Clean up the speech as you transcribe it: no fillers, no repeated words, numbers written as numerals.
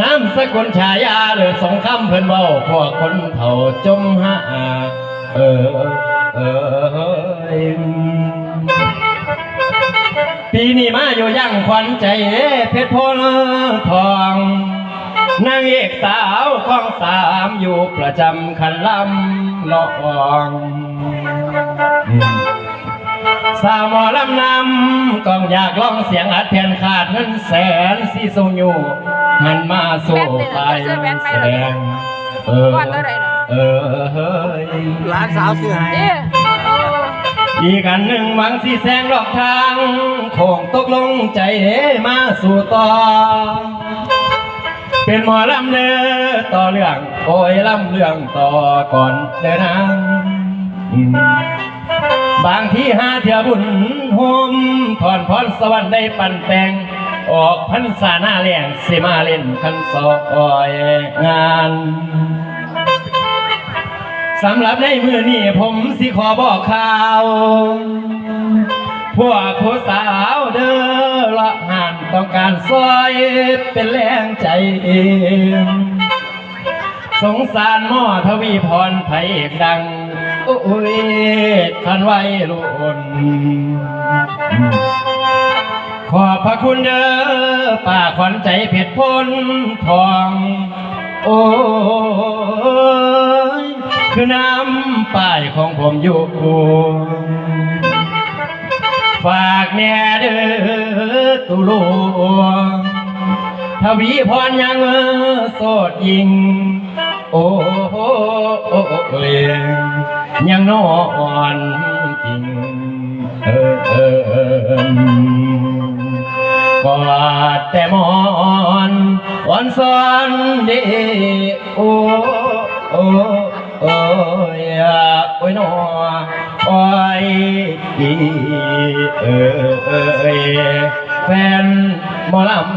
น้ำสกุลฉายาหรือสงคำเพิ่นเว้าพวกคนเฒ่าจมหาเออปีนี้มาอยู่ยังขวัญใจเพชรพลทองนางเอกสาวของสามอยู่ประจำคันลำนองสาวหมอลำนำกองอยากลองเสียงอัดแผ่นขาดเงินแสนสีทรงอยู่หันมาสู่ไปแสดงหลานสาวซื้อให้อีกอันหนึ่งหวังสีแสงดอกทางคงตกลงใจมาสู่ต่อเป็นหมอลำเนื้อต่อเรื่องโอ้ยลำเรื่องต่อก่อนเดินทางบางที่หาเถื่อบุญโฮมถอนพรสวรรค์ได้ปั่นแต่งออกพรรษาหน้าเลี้ยงสิมาเล่นคันซอยงานสำหรับในมือนี้ผมสิขอบอกข่าวพวกผู้สาวเด้อละหันต้องการซอยเป็นแรงใจเองสงสารหม้อทวีพรไผเอกดังโอ้ยคันไว้ลุ่นขอบพระคุณเด้อป้าขวัญใจเพชรพลทองโอ้ยคือน้ำป้ายของผมอยู่ฝากแน่เด้อตุลูทวีพรยังโสดยิงโอ้ยยังนอนจริงกอดแต่มอนอ่อนซ้อนดีโอ้ยโอ้ยนอโอ้ยแฟนหมอลำ